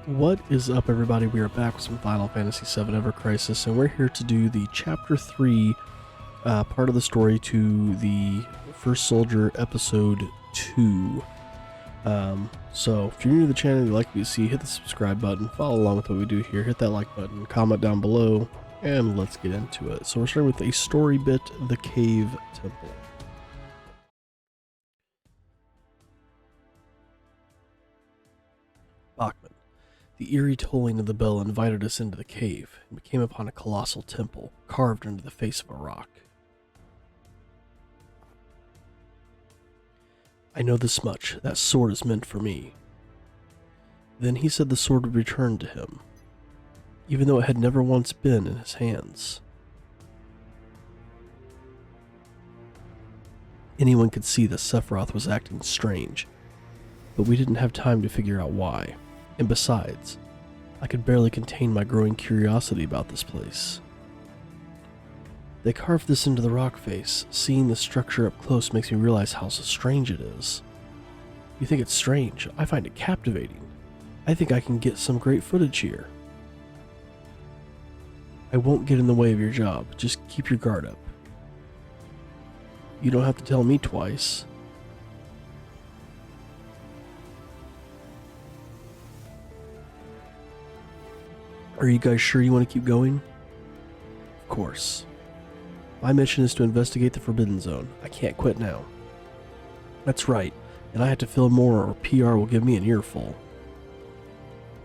What is up, everybody? We are back with some Final Fantasy VII Ever Crisis, and we're here to do the Chapter 3 part of the story to the First Soldier Episode 2. So, if you're new to the channel and you like what you see, hit the subscribe button, follow along with what we do here, hit that like button, comment down below, and let's get into it. So we're starting with a story bit, The Cave Temple. Bachman. The eerie tolling of the bell invited us into the cave, and we came upon a colossal temple, carved into the face of a rock. I know this much, that sword is meant for me. Then he said the sword would return to him, even though it had never once been in his hands. Anyone could see that Sephiroth was acting strange, but we didn't have time to figure out why. And besides, I could barely contain my growing curiosity about this place. They carved this into the rock face. Seeing the structure up close makes me realize how strange it is. You think it's strange? I find it captivating. I think I can get some great footage here. I won't get in the way of your job. Just keep your guard up. You don't have to tell me twice. Are you guys sure you want to keep going? Of course. My mission is to investigate the Forbidden Zone. I can't quit now. That's right, and I have to film more or PR will give me an earful.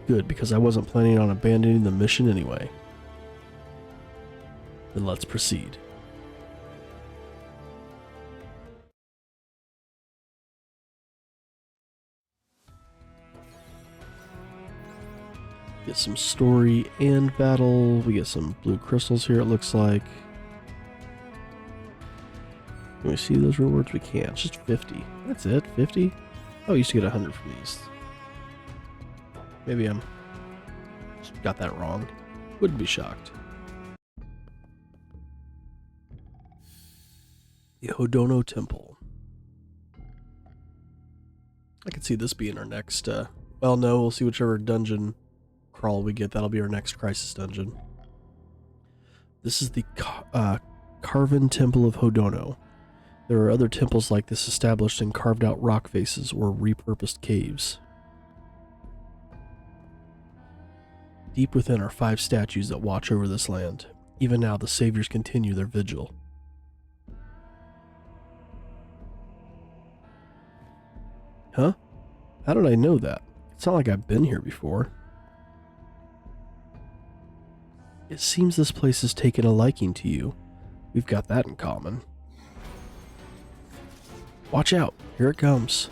Good, because I wasn't planning on abandoning the mission anyway. Then let's proceed. Get some story and battle. We get some blue crystals here, it looks like. Can we see those rewards? We can't. It's just 50. That's it? 50? Oh, I used to get 100 from these. Maybe I'm got that wrong. Wouldn't be shocked. The Hodono Temple. I could see this being our next, well, no, we'll see whichever dungeon crawl we get. That'll be our next crisis dungeon. This is the Carven Temple of Hodono. There are other temples like this established in carved out rock faces or repurposed caves. Deep within are 5 statues that watch over this land. Even now the saviors continue their vigil. Huh? How did I know that? It's not like I've been here before. It seems this place has taken a liking to you. We've got that in common. Watch out! Here it comes.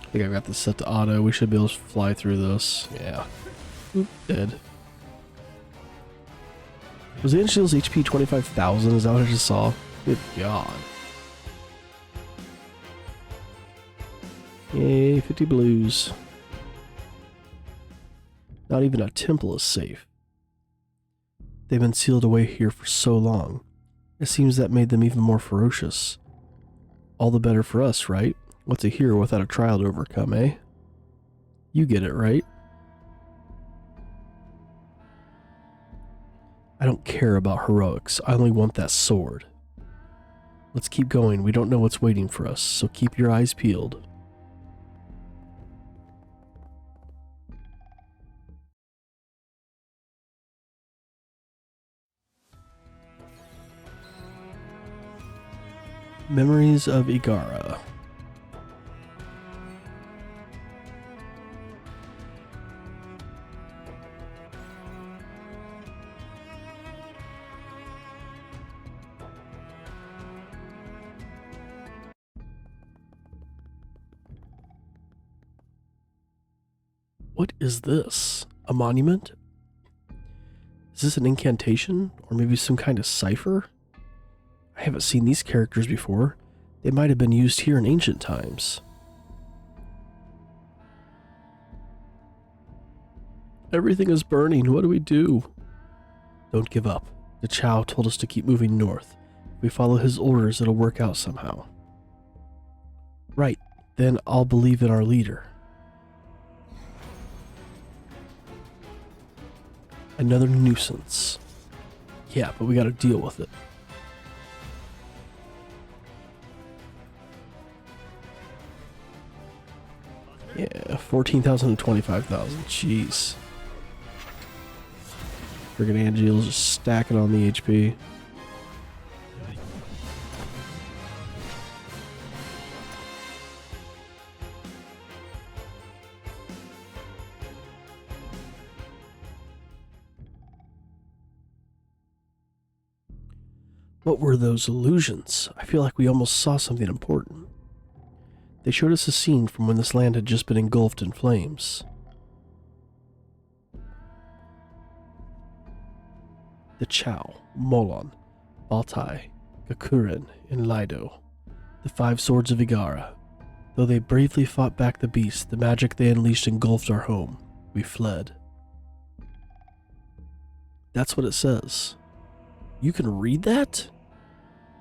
I think I've got this set to auto. We should be able to fly through this. Yeah. Oop, dead. Was the Shield's HP 25,000? Is that what I just saw? Good God. Yay, 50 blues. Not even a temple is safe. They've been sealed away here for so long. It seems that made them even more ferocious. All the better for us, right? What's a hero without a trial to overcome, eh? You get it, right? I don't care about heroics. I only want that sword. Let's keep going. We don't know what's waiting for us, so keep your eyes peeled. Memories of Igara. What is this? A monument? Is this an incantation? Or maybe some kind of cipher? I haven't seen these characters before. They might have been used here in ancient times. Everything is burning. What do we do? Don't give up. The Chow told us to keep moving north. If we follow his orders, it'll work out somehow. Right. Then I'll believe in our leader. Another nuisance. Yeah, but we gotta deal with it. Yeah, 14,000 to 25,000. Jeez. Friggin' Angeal's just stacking on the HP. What were those illusions? I feel like we almost saw something important. They showed us a scene from when this land had just been engulfed in flames. The Chow, Molon, Baltai, Gakuren, and Lido, the 5 swords of Igara. Though they bravely fought back the beast, the magic they unleashed engulfed our home. We fled. That's what it says. You can read that?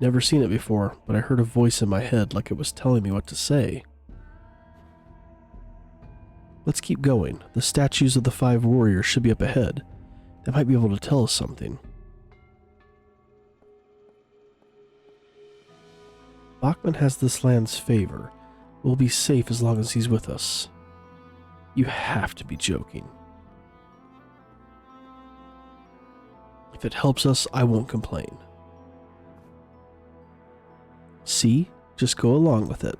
Never seen it before, but I heard a voice in my head like it was telling me what to say. Let's keep going. The statues of the 5 warriors should be up ahead. They might be able to tell us something. Bachman has this land's favor. We'll be safe as long as he's with us. You have to be joking. If it helps us, I won't complain. See? Just go along with it.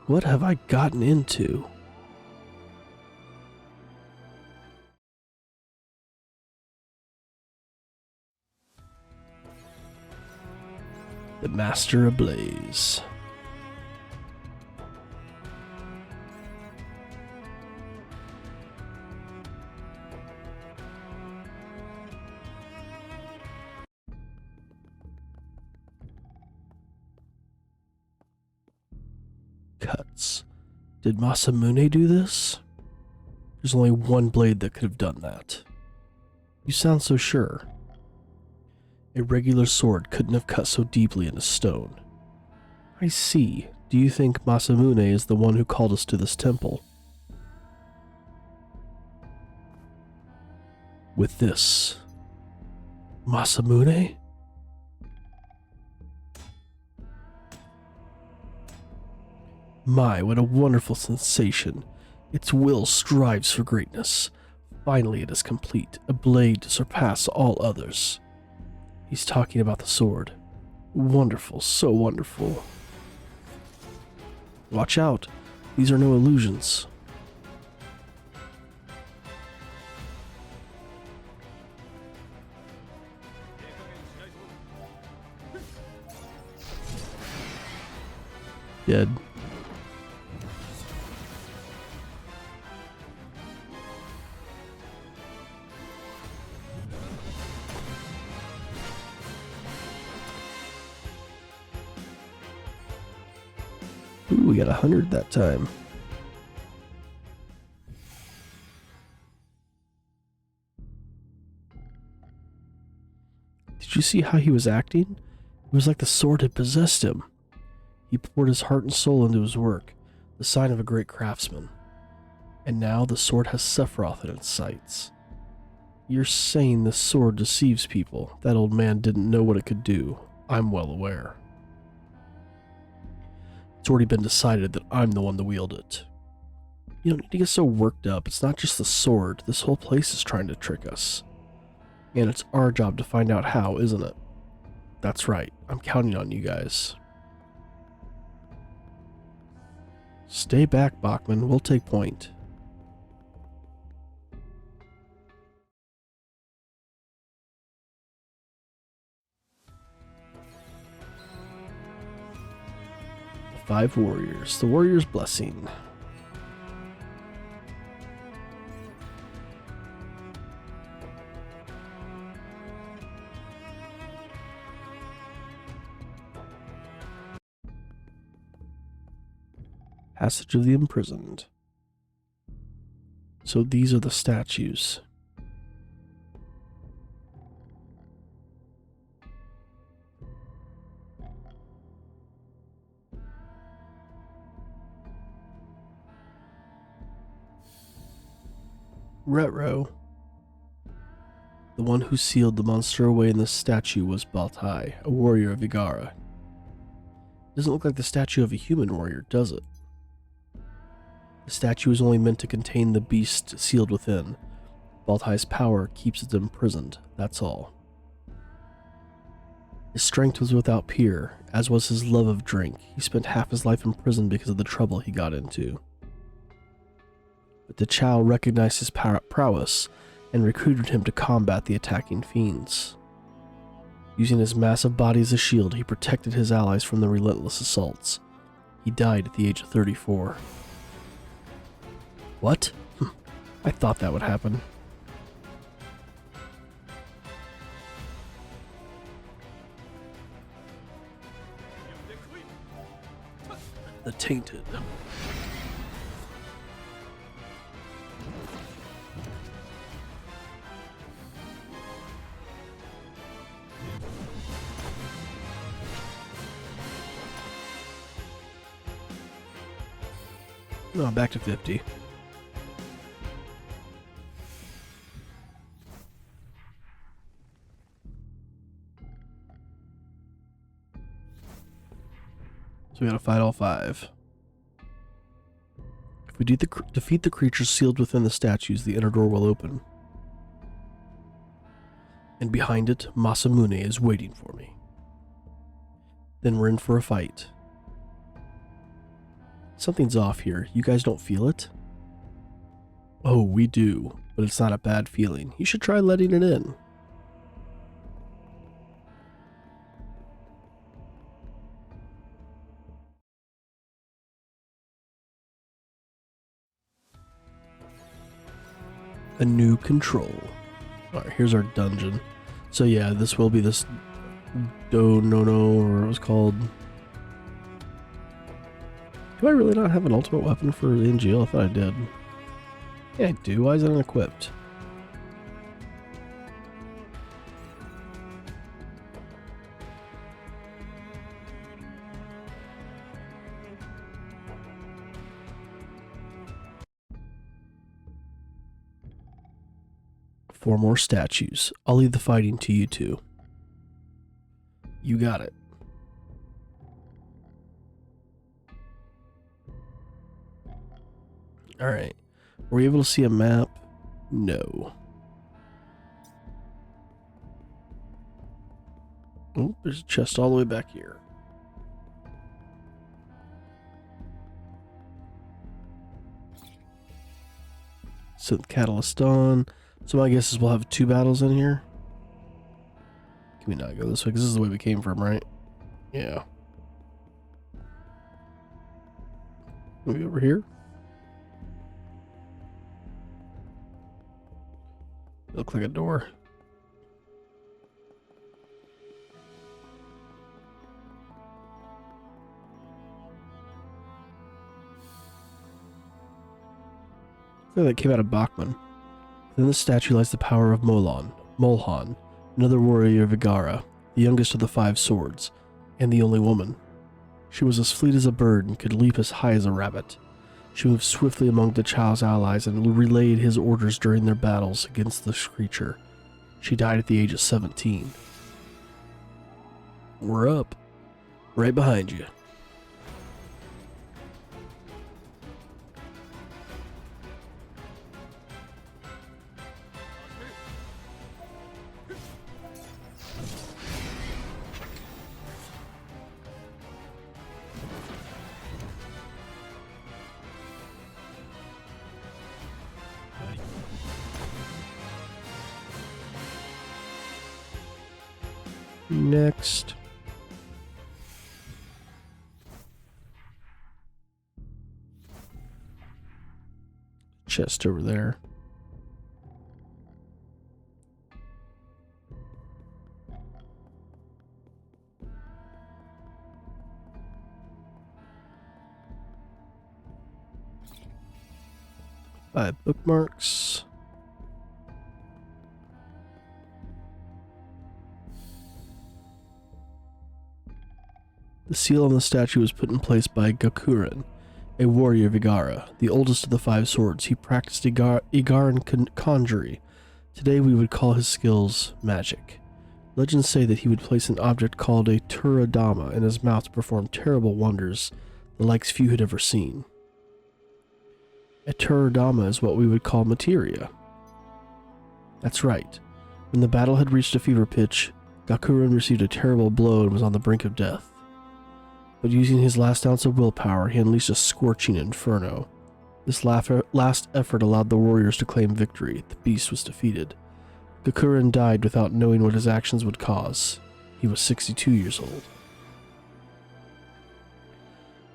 What have I gotten into? The Master Ablaze. Cuts. Did Masamune do this? There's only one blade that could have done that. You sound so sure. A regular sword couldn't have cut so deeply into stone. I see. Do you think Masamune is the one who called us to this temple? With this. Masamune? My, what a wonderful sensation. Its will strives for greatness. Finally it is complete, a blade to surpass all others. He's talking about the sword. Wonderful, so wonderful. Watch out, these are no illusions. Dead. Ooh, we got 100 that time. Did you see how he was acting? It was like the sword had possessed him. He poured his heart and soul into his work, the sign of a great craftsman. And now the sword has Sephiroth in its sights. You're saying this sword deceives people. That old man didn't know what it could do. I'm well aware. It's already been decided that I'm the one to wield it. You don't need to get so worked up. It's not just the sword. This whole place is trying to trick us. And it's our job to find out how, isn't it? That's right. I'm counting on you guys. Stay back, Bachman. We'll take point. The 5 warriors. The warrior's blessing. Passage of the Imprisoned. So these are the statues. Retro. The one who sealed the monster away in the statue was Baltai, a warrior of Vigara. It doesn't look like the statue of a human warrior, does it? The statue is only meant to contain the beast sealed within. Baltai's power keeps it imprisoned, that's all. His strength was without peer, as was his love of drink. He spent half his life in prison because of the trouble he got into. But the Chow recognized his prowess and recruited him to combat the attacking fiends. Using his massive body as a shield, he protected his allies from the relentless assaults. He died at the age of 34. What? I thought that would happen. The Tainted. No, back to 50. So we gotta fight all 5. If we defeat the creatures sealed within the statues, the inner door will open. And behind it, Masamune is waiting for me. Then we're in for a fight. Something's off here. You guys don't feel it? Oh, we do, but it's not a bad feeling. You should try letting it in. A new control. Alright, here's our dungeon. So yeah, this will be this or what it was called. Do I really not have an ultimate weapon for NGL? I thought I did. Yeah, I do. Why is it unequipped? Four more statues. I'll leave the fighting to you two. You got it. Alright. Were you able to see a map? No. Oh, there's a chest all the way back here. Synth Catalyst on. So my guess is we'll have 2 battles in here. Can we not go this way? Because this is the way we came from, right? Yeah. Maybe over here? Look like a door. That came out of Bachman. Within the statue lies the power of Molhan, another warrior of Vigara, the youngest of the 5 swords, and the only woman. She was as fleet as a bird and could leap as high as a rabbit. She moved swiftly among the Chow's allies and relayed his orders during their battles against this creature. She died at the age of 17. We're up. Right behind you. Next. Chest over there. Buy bookmarks. The seal on the statue was put in place by Gakuren, A warrior of Igara, the oldest of the five swords, he practiced Igaran conjury. Today we would call his skills magic. Legends say that he would place an object called a Turadama in his mouth to perform terrible wonders, the likes few had ever seen. A Turadama is what we would call materia. That's right. When the battle had reached a fever pitch, Gakuren received a terrible blow and was on the brink of death. But using his last ounce of willpower, he unleashed a scorching inferno. This last effort allowed the warriors to claim victory. The beast was defeated. Gakuren died without knowing what his actions would cause. He was 62 years old.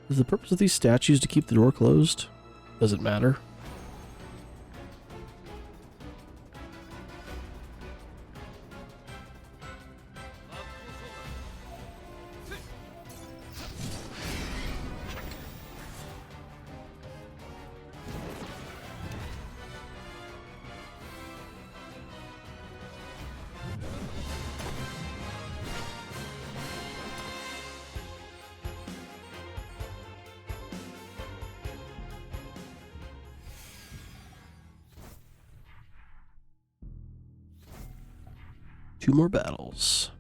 Is the purpose of these statues to keep the door closed? Does it matter? Two more battles.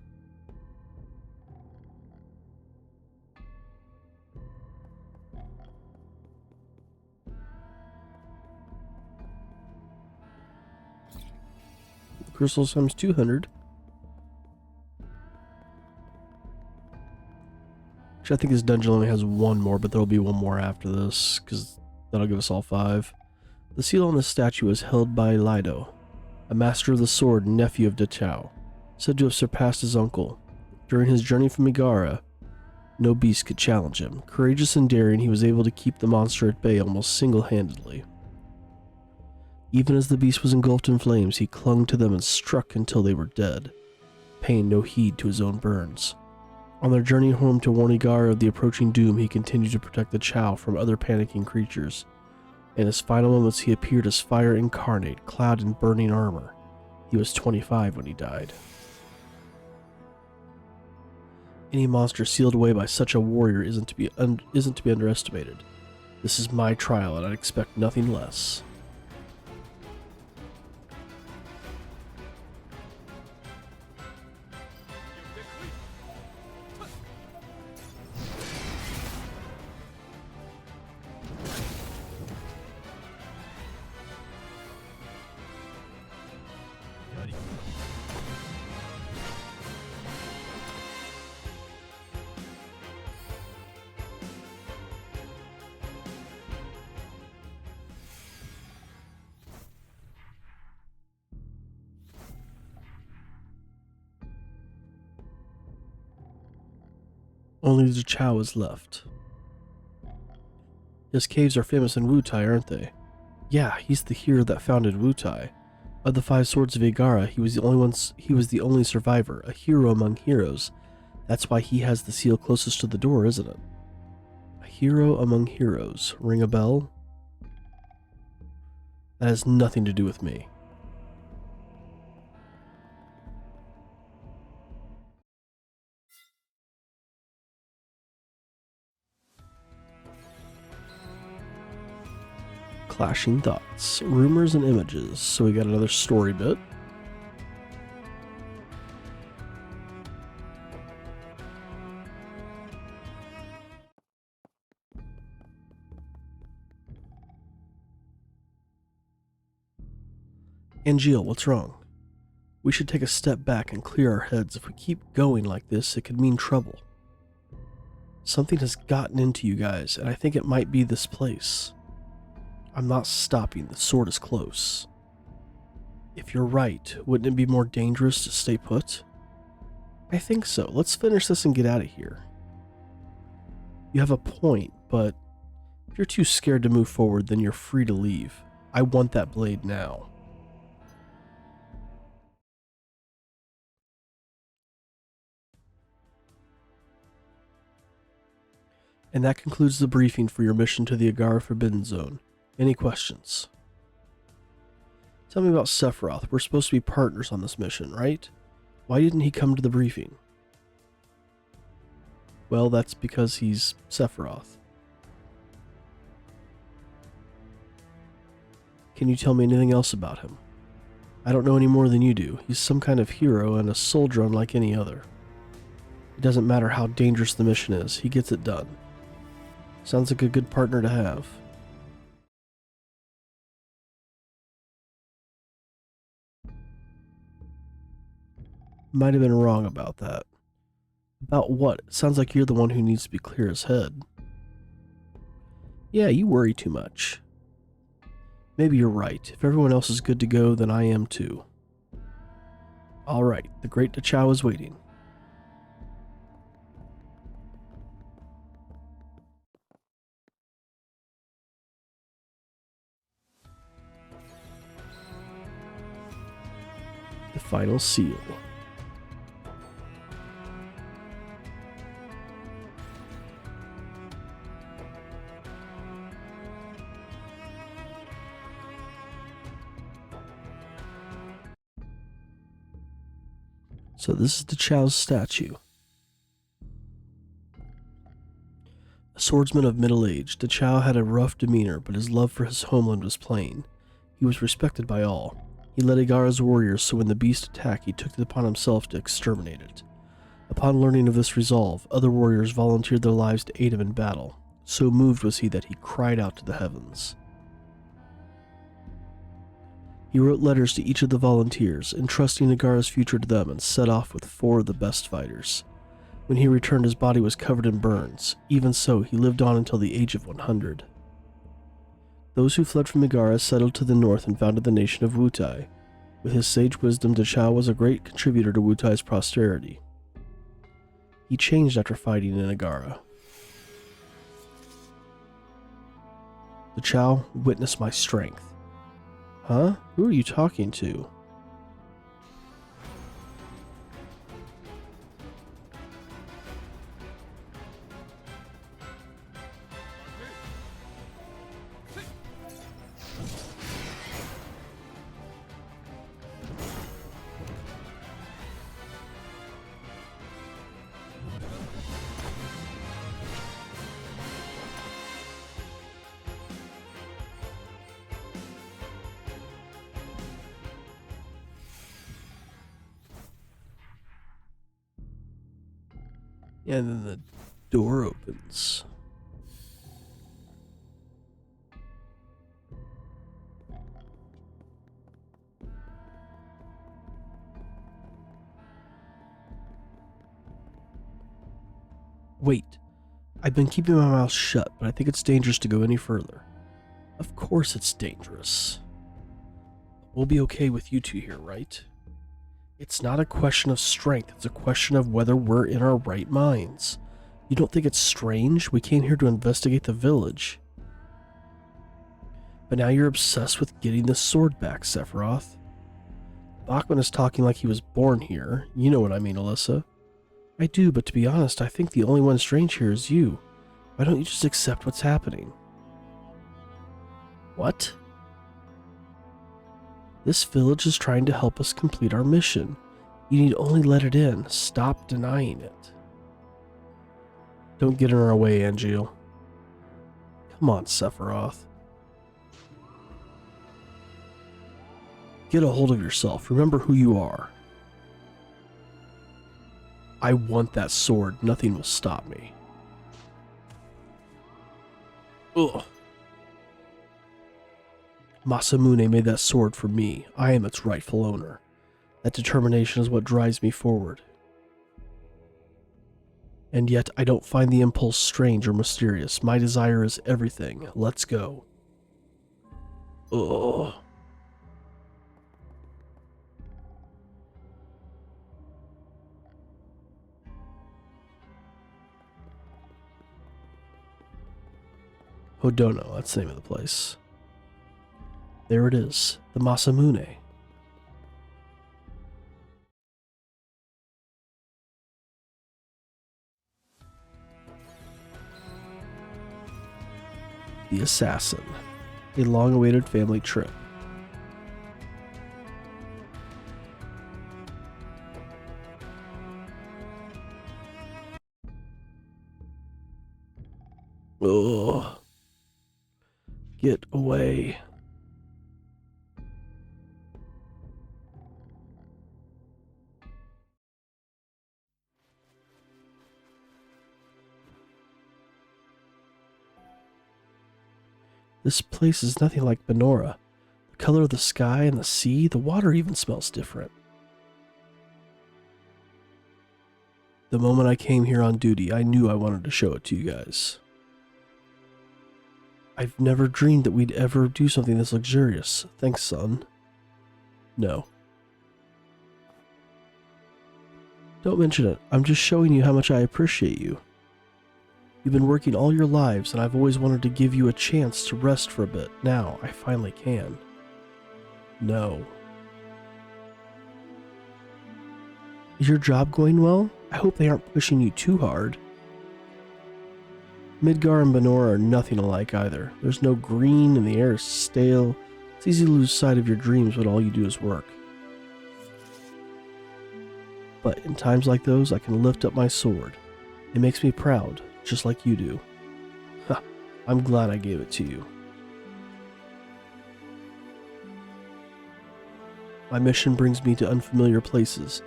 Crystals times 200. Actually, I think this dungeon only has one more, but there'll be one more after this, because that'll give us all 5. The seal on this statue is held by Lido, a master of the sword and nephew of Dachau, said to have surpassed his uncle. During his journey from Megara, no beast could challenge him. Courageous and daring, he was able to keep the monster at bay almost single-handedly. Even as the beast was engulfed in flames, he clung to them and struck until they were dead, paying no heed to his own burns. On their journey home to warn Igara of the approaching doom, he continued to protect the Chow from other panicking creatures. In his final moments, he appeared as fire incarnate, clad in burning armor. He was 25 when he died. Any monster sealed away by such a warrior isn't to be underestimated. This is my trial, and I'd expect nothing less. Only the Chow is left. His caves are famous in Wutai, aren't they? Yeah, he's the hero that founded Wutai. Of the 5 swords of Igara, he was the only survivor, a hero among heroes. That's why he has the seal closest to the door, isn't it? A hero among heroes. Ring a bell? That has nothing to do with me. Clashing thoughts, rumors, and images. So we got another story bit. Angeal, what's wrong? We should take a step back and clear our heads. If we keep going like this, it could mean trouble. Something has gotten into you guys, and I think it might be this place. I'm not stopping. The sword is close. If you're right, wouldn't it be more dangerous to stay put? I think so. Let's finish this and get out of here. You have a point, but if you're too scared to move forward, then you're free to leave. I want that blade now. And that concludes the briefing for your mission to the Agara Forbidden Zone. Any questions? Tell me about Sephiroth. We're supposed to be partners on this mission, right? Why didn't he come to the briefing? Well, that's because he's Sephiroth. Can you tell me anything else about him? I don't know any more than you do. He's some kind of hero and a soldier unlike any other. It doesn't matter how dangerous the mission is, he gets it done. Sounds like a good partner to have. Might have been wrong about that. About what? It sounds like you're the one who needs to be clear as head. Yeah, you worry too much. Maybe you're right. If everyone else is good to go, then I am too. Alright, the Great Dachau is waiting. The final seal. So this is Dachau's statue. A swordsman of middle age, Dachau had a rough demeanor, but his love for his homeland was plain. He was respected by all. He led Igara's warriors, so when the beast attacked, he took it upon himself to exterminate it. Upon learning of this resolve, other warriors volunteered their lives to aid him in battle. So moved was he that he cried out to the heavens. He wrote letters to each of the volunteers, entrusting Igara's future to them, and set off with 4 of the best fighters. When he returned, his body was covered in burns. Even so, he lived on until the age of 100. Those who fled from Igara settled to the north and founded the nation of Wutai. With his sage wisdom, Dachau was a great contributor to Wutai's prosperity. He changed after fighting in Igara. Dachau, witness my strength. Huh? Who are you talking to? And then the door opens. Wait, I've been keeping my mouth shut, but I think it's dangerous to go any further. Of course it's dangerous. We'll be okay with you two here, right? It's not a question of strength, it's a question of whether we're in our right minds. You don't think it's strange? We came here to investigate the village. But now you're obsessed with getting the sword back, Sephiroth. Bachman is talking like he was born here. You know what I mean, Alyssa. I do, but to be honest, I think the only one strange here is you. Why don't you just accept what's happening? What? This village is trying to help us complete our mission. You need only let it in. Stop denying it. Don't get in our way, Angeal. Come on, Sephiroth. Get a hold of yourself. Remember who you are. I want that sword. Nothing will stop me. Ugh. Masamune made that sword for me. I am its rightful owner. That determination is what drives me forward. And yet, I don't find the impulse strange or mysterious. My desire is everything. Let's go. Ugh. Hodono, that's the name of the place. There it is, the Masamune. The Assassin, a long-awaited family trip. Ugh. Get away. This place is nothing like Benora. The color of the sky and the sea, the water even smells different. The moment I came here on duty, I knew I wanted to show it to you guys. I've never dreamed that we'd ever do something this luxurious. Thanks, son. No. Don't mention it. I'm just showing you how much I appreciate you. You've been working all your lives, and I've always wanted to give you a chance to rest for a bit. Now, I finally can. No. Is your job going well? I hope they aren't pushing you too hard. Midgar and Benora are nothing alike either. There's no green and the air is stale. It's easy to lose sight of your dreams when all you do is work. But in times like those, I can lift up my sword. It makes me proud, just like you do. Ha, I'm glad I gave it to you. My mission brings me to unfamiliar places.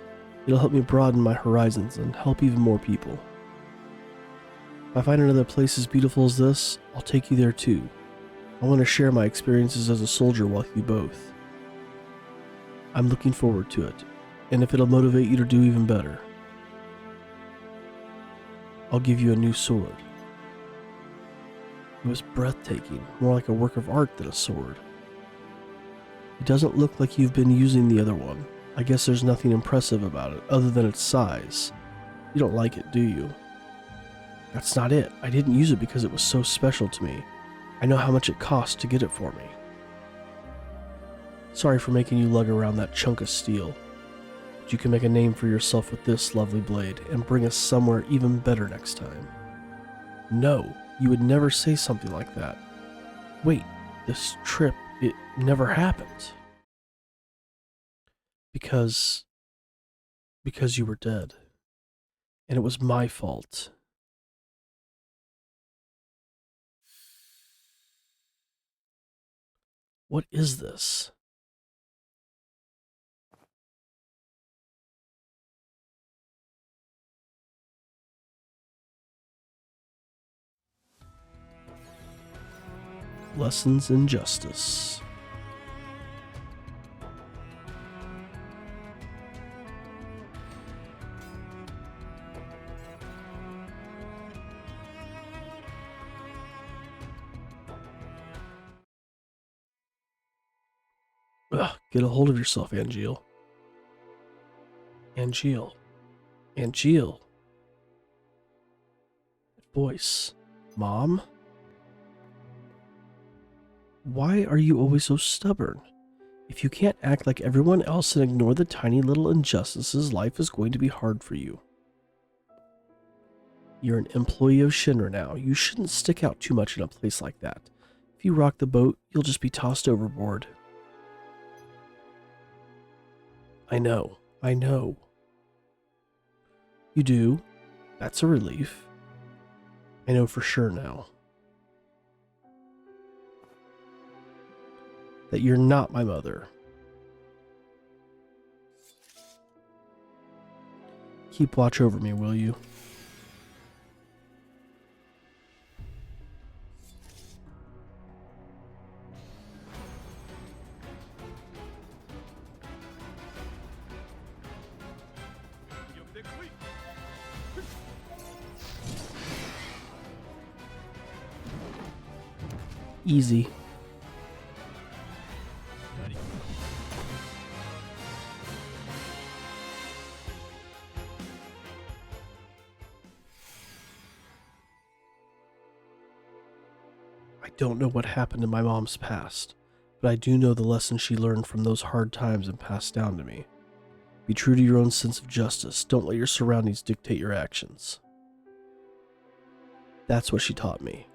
It'll help me broaden my horizons and help even more people. If I find another place as beautiful as this, I'll take you there too. I want to share my experiences as a soldier with you both. I'm looking forward to it, and if it'll motivate you to do even better, I'll give you a new sword. It was breathtaking, more like a work of art than a sword. It doesn't look like you've been using the other one. I guess there's nothing impressive about it, other than its size. You don't like it, do you? That's not it. I didn't use it because it was so special to me. I know how much it cost to get it for me. Sorry for making you lug around that chunk of steel. But you can make a name for yourself with this lovely blade and bring us somewhere even better next time. No, you would never say something like that. Wait, this trip, it never happened. Because you were dead. And it was my fault. What is this? Lessons in Justice. Ugh, get a hold of yourself, Angeal. Angeal. Angeal. Voice. Mom? Why are you always so stubborn? If you can't act like everyone else and ignore the tiny little injustices, life is going to be hard for you. You're an employee of Shinra now. You shouldn't stick out too much in a place like that. If you rock the boat, you'll just be tossed overboard. I know. You do? That's a relief. I know for sure now. That you're not my mother. Keep watch over me, will you? Easy. I don't know what happened in my mom's past, but I do know the lesson she learned from those hard times and passed down to me. Be true to your own sense of justice. Don't let your surroundings dictate your actions. That's what she taught me.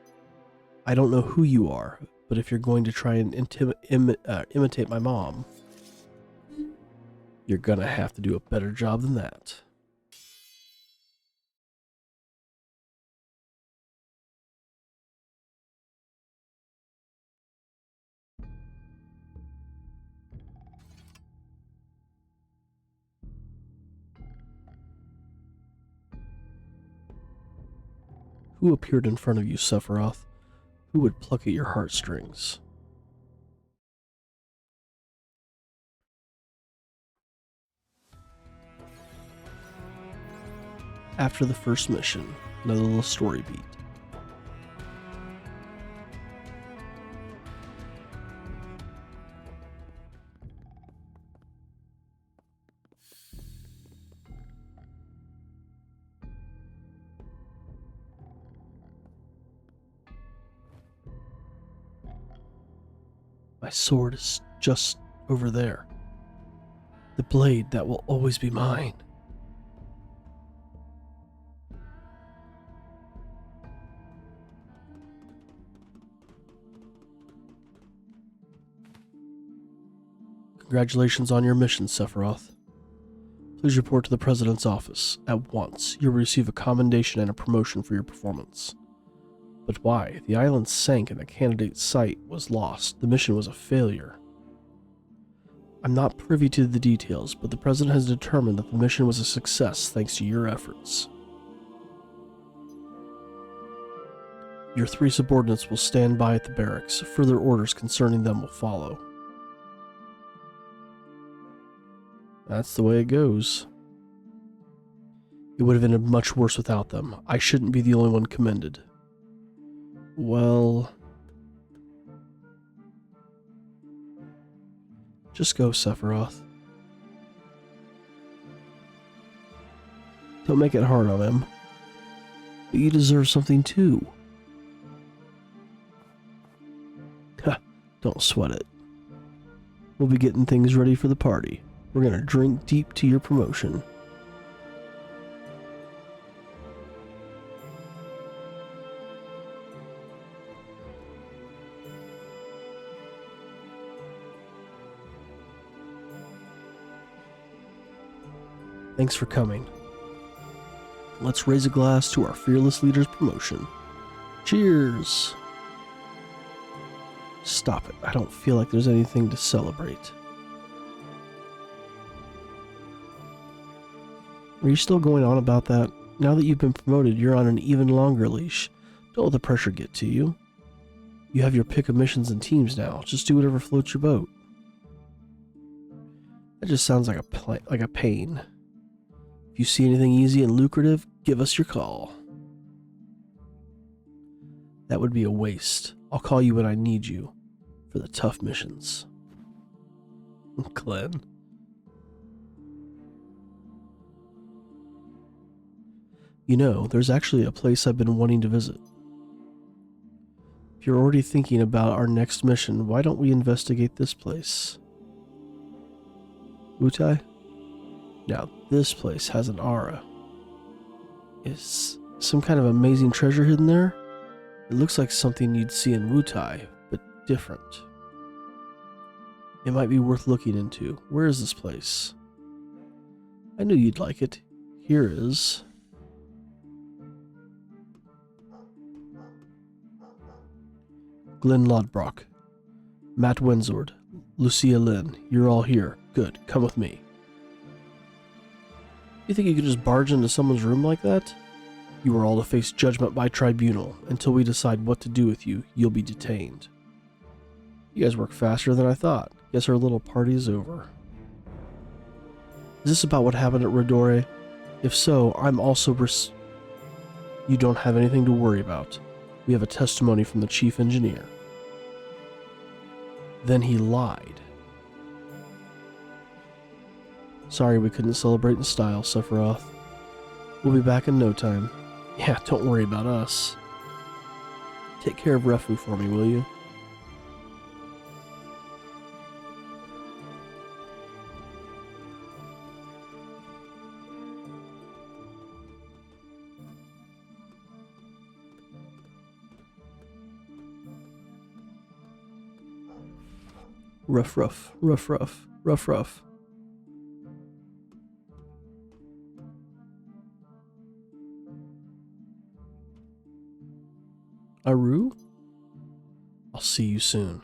I don't know who you are, but if you're going to try and imitate my mom, you're gonna have to do a better job than that. Who appeared in front of you, Sephiroth? Who would pluck at your heartstrings? After the first mission, another little story beat. My sword is just over there. The blade that will always be mine. Congratulations on your mission, Sephiroth. Please report to the President's office at once. You'll receive a commendation and a promotion for your performance. But why? The island sank and the candidate's site was lost. The mission was a failure. I'm not privy to the details, but the President has determined that the mission was a success thanks to your efforts. Your 3 subordinates will stand by at the barracks. Further orders concerning them will follow. That's the way it goes. It would have been much worse without them. I shouldn't be the only one commended. Well... just go, Sephiroth. Don't make it hard on him. But you deserve something too. Don't sweat it. We'll be getting things ready for the party. We're gonna drink deep to your promotion. Thanks for coming. Let's raise a glass to our fearless leader's promotion. Cheers! Stop it. I don't feel like there's anything to celebrate. Are you still going on about that? Now that you've been promoted, you're on an even longer leash. Don't let the pressure get to you. You have your pick of missions and teams now. Just do whatever floats your boat. That just sounds like a pain. If you see anything easy and lucrative, give us your call. That would be a waste. I'll call you when I need you for the tough missions. Glenn. You know, there's actually a place I've been wanting to visit. If you're already thinking about our next mission, why don't we investigate this place? Wutai? Now, this place has an aura. Is some kind of amazing treasure hidden there? It looks like something you'd see in Wutai, but different. It might be worth looking into. Where is this place? I knew you'd like it. Here is... Glenn Lodbrok, Matt Wenzord, Lucia Lynn, you're all here. Good, come with me. You think you could just barge into someone's room like that? You are all to face judgment by tribunal. Until we decide what to do with you, you'll be detained. You guys work faster than I thought. Guess our little party is over. Is this about what happened at Redore? If so, I'm also You don't have anything to worry about. We have a testimony from the chief engineer. Then he lied. Sorry we couldn't celebrate in style, Sephiroth. We'll be back in no time. Yeah, don't worry about us. Take care of Refu for me, will you? Rough. Aru? I'll see you soon.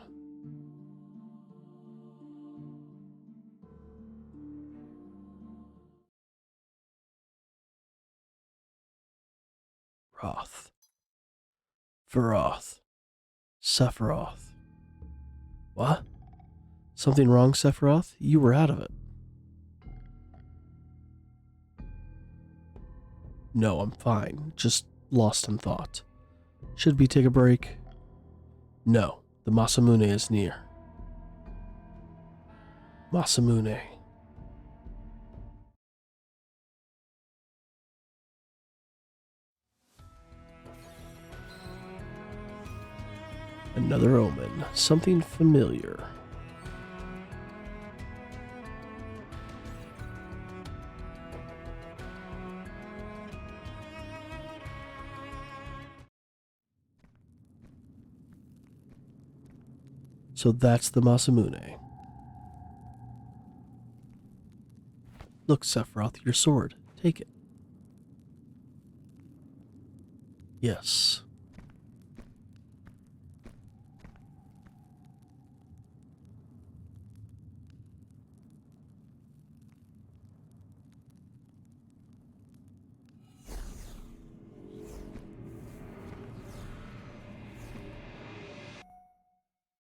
Roth. Varoth. Sephiroth. What? Something wrong, Sephiroth? You were out of it. No, I'm fine. Just lost in thought. Should we take a break? No, the Masamune is near. Masamune. Another omen. Something familiar. So that's the Masamune. Look, Sephiroth, your sword. Take it. Yes.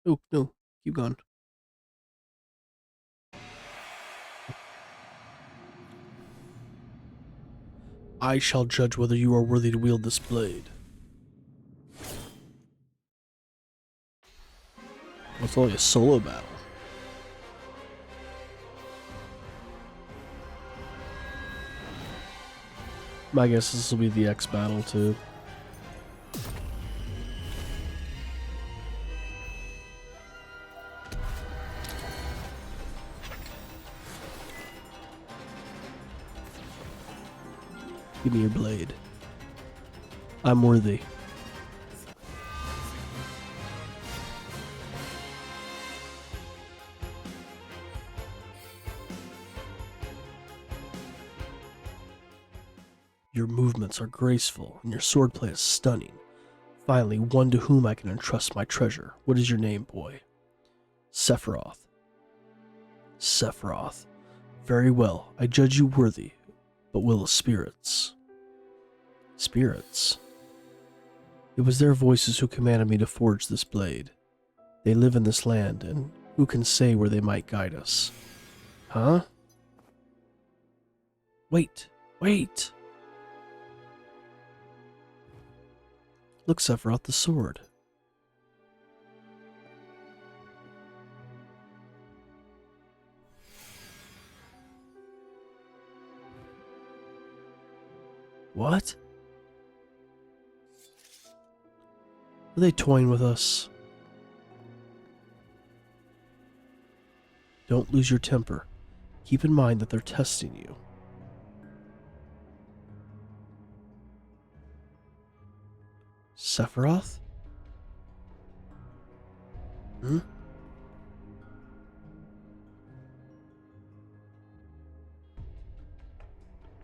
Oh, no. Keep going. I shall judge whether you are worthy to wield this blade. It's only a solo battle. My guess this will be the X battle too. Give me your blade. I'm worthy. Your movements are graceful, and your swordplay is stunning. Finally, one to whom I can entrust my treasure. What is your name, boy? Sephiroth. Sephiroth. Very well, I judge you worthy, but will the spirits? Spirits? It was their voices who commanded me to forge this blade. They live in this land, and who can say where they might guide us? Huh? Wait, wait! Look, Sephiroth, the sword. What? Are they toying with us? Don't lose your temper. Keep in mind that they're testing you. Sephiroth? Hmm?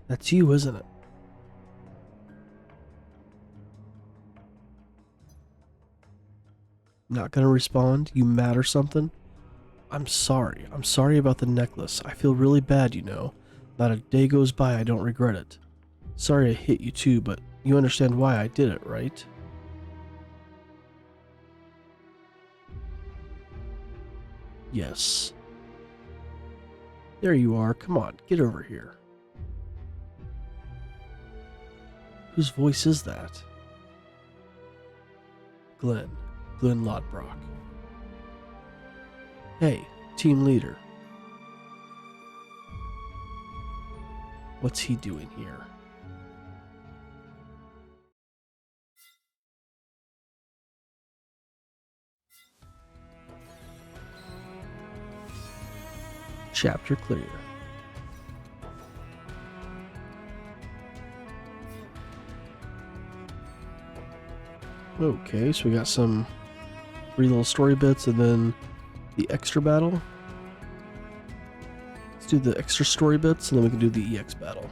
That's you, isn't it? Not gonna respond? You mad or something? I'm sorry. I'm sorry about the necklace. I feel really bad, you know. Not a day goes by I don't regret it. Sorry I hit you too, but you understand why I did it, right? Yes. There you are. Come on, get over here. Whose voice is that? Glenn Lodbrok. Hey, team leader. What's he doing here? Chapter clear. Okay, so we got some 3 little story bits and then the extra battle. Let's do the extra story bits and then we can do the EX battle.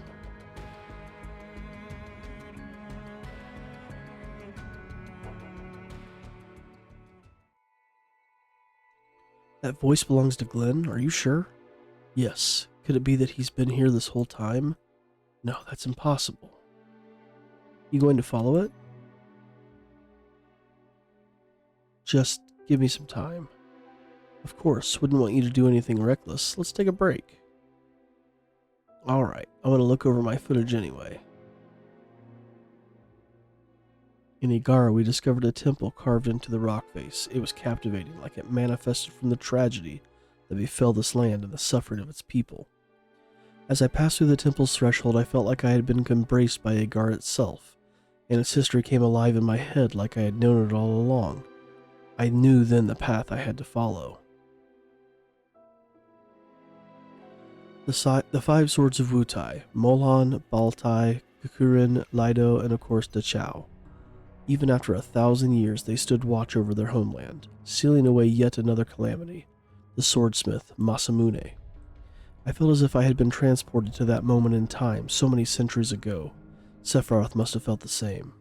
That voice belongs to Glenn, are you sure? Yes. Could it be that he's been here this whole time? No, that's impossible. You going to follow it? Just give me some time. Of course, wouldn't want you to do anything reckless. Let's take a break. Alright, I'm going to look over my footage anyway. In Igara, we discovered a temple carved into the rock face. It was captivating, like it manifested from the tragedy that befell this land and the suffering of its people. As I passed through the temple's threshold, I felt like I had been embraced by Igara itself, and its history came alive in my head like I had known it all along. I knew then the path I had to follow. The 5 swords of Wutai: Molon, Baltai, Kukurin, Lido, and of course Dachau. Even after 1,000 years, they stood watch over their homeland, sealing away yet another calamity, the swordsmith Masamune. I felt as if I had been transported to that moment in time so many centuries ago. Sephiroth must have felt the same.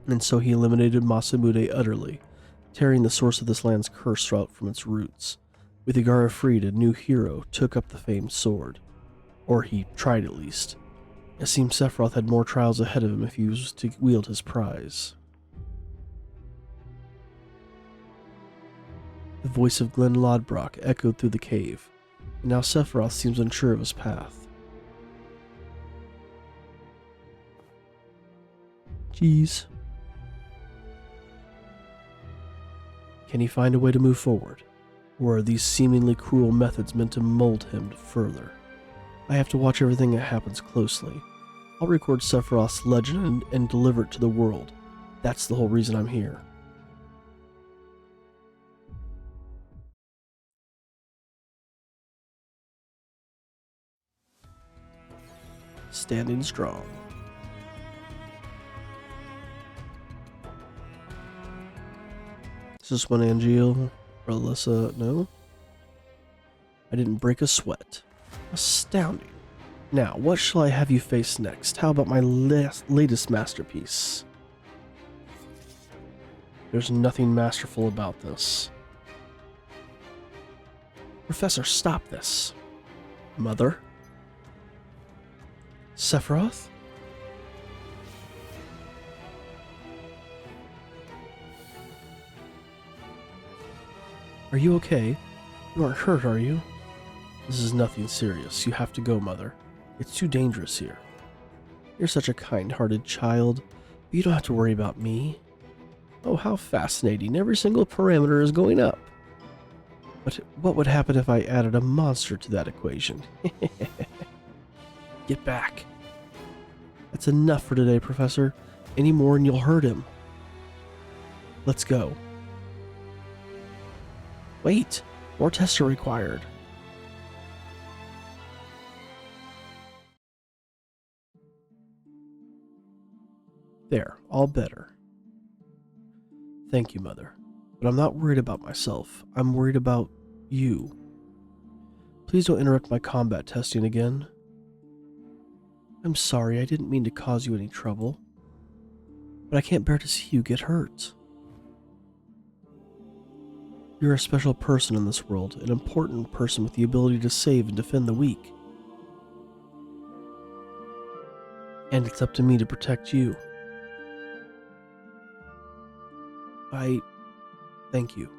And so he eliminated Masamune utterly, tearing the source of this land's curse out from its roots. With Igara freed, a new hero took up the famed sword. Or he tried at least. It seemed Sephiroth had more trials ahead of him if he was to wield his prize. The voice of Glenn Lodbrok echoed through the cave, and now Sephiroth seems unsure of his path. Jeez. Can he find a way to move forward? Or are these seemingly cruel methods meant to mold him further? I have to watch everything that happens closely. I'll record Sephiroth's legend and deliver it to the world. That's the whole reason I'm here. Standing strong. Is this one Angeal or Alyssa? No? I didn't break a sweat. Astounding. Now, what shall I have you face next? How about my latest masterpiece? There's nothing masterful about this. Professor, stop this. Mother? Sephiroth? Are you okay? You aren't hurt, are you? This is nothing serious. You have to go, Mother. It's too dangerous here. You're such a kind-hearted child, but you don't have to worry about me. Oh, how fascinating. Every single parameter is going up. But what would happen if I added a monster to that equation? Get back. That's enough for today, Professor. Any more and you'll hurt him. Let's go. Wait, more tests are required. There, all better. Thank you, Mother. But I'm not worried about myself. I'm worried about you. Please don't interrupt my combat testing again. I'm sorry, I didn't mean to cause you any trouble. But I can't bear to see you get hurt. You're a special person in this world, an important person with the ability to save and defend the weak. And it's up to me to protect you. Thank you.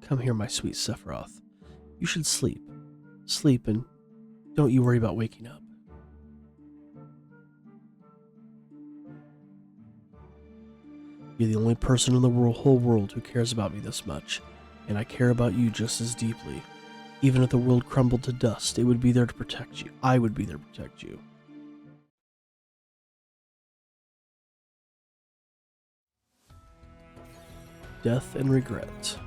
Come here, my sweet Sephiroth. You should sleep. Sleep, and don't you worry about waking up. You're the only person in the whole world who cares about me this much, and I care about you just as deeply. Even if the world crumbled to dust, it would be there to protect you. I would be there to protect you. Death and regret.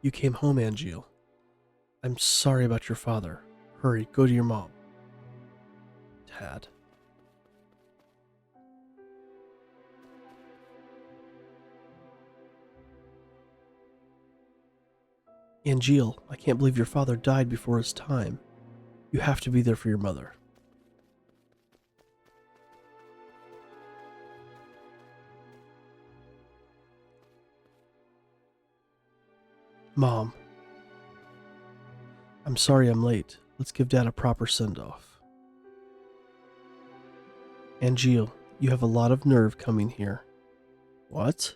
You came home, Angeal. I'm sorry about your father. Hurry, go to your mom. Dad. Angeal, I can't believe your father died before his time. You have to be there for your mother. Mom. I'm sorry I'm late. Let's give Dad a proper send-off. Angeal, you have a lot of nerve coming here. What?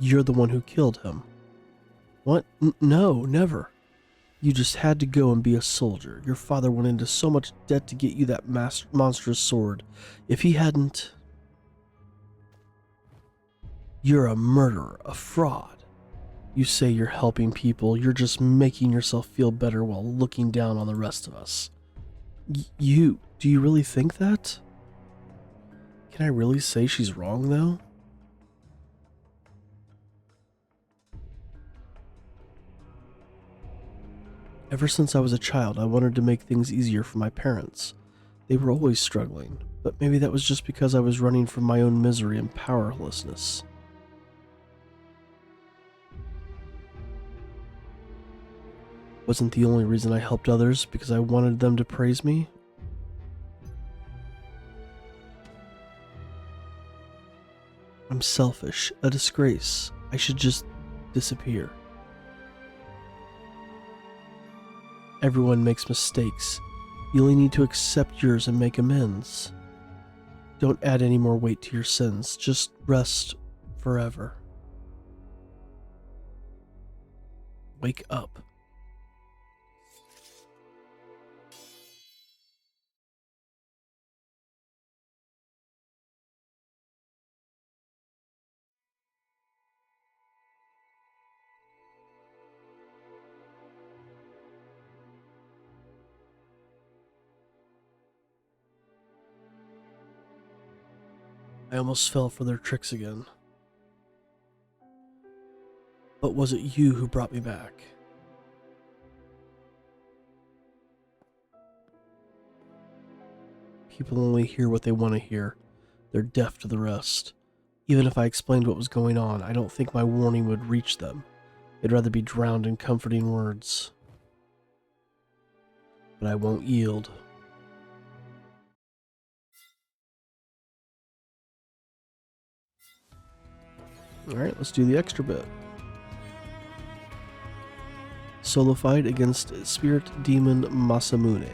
You're the one who killed him. What? No, never. You just had to go and be a soldier. Your father went into so much debt to get you that monstrous sword. If he hadn't... You're a murderer, a fraud. You say you're helping people, you're just making yourself feel better while looking down on the rest of us. Do you really think that? Can I really say she's wrong, though? Ever since I was a child, I wanted to make things easier for my parents. They were always struggling, but maybe that was just because I was running from my own misery and powerlessness. Wasn't the only reason I helped others because I wanted them to praise me? I'm selfish, a disgrace. I should just disappear. Everyone makes mistakes. You only need to accept yours and make amends. Don't add any more weight to your sins. Just rest forever. Wake up. I almost fell for their tricks again. But was it you who brought me back? People only hear what they want to hear. They're deaf to the rest. Even if I explained what was going on, I don't think my warning would reach them. They'd rather be drowned in comforting words. But I won't yield. Alright, let's do the extra bit. Solo fight against Spirit Demon Masamune.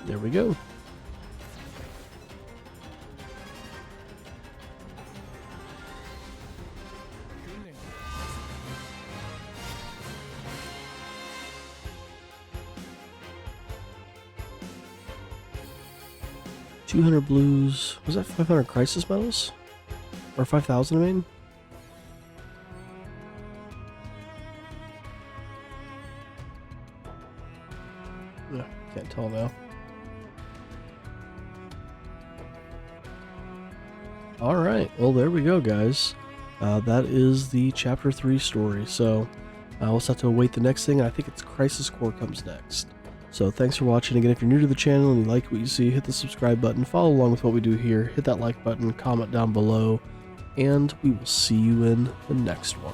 There we go. $200 blues. Was that 500 crisis medals? Or 5,000, I mean? Yeah, can't tell now. Alright, well there we go, guys. That is the Chapter 3 story, so we'll just have to await the next thing. I think it's Crisis Core comes next. So thanks for watching. Again, if you're new to the channel and you like what you see, hit the subscribe button, follow along with what we do here, hit that like button, comment down below, and we will see you in the next one.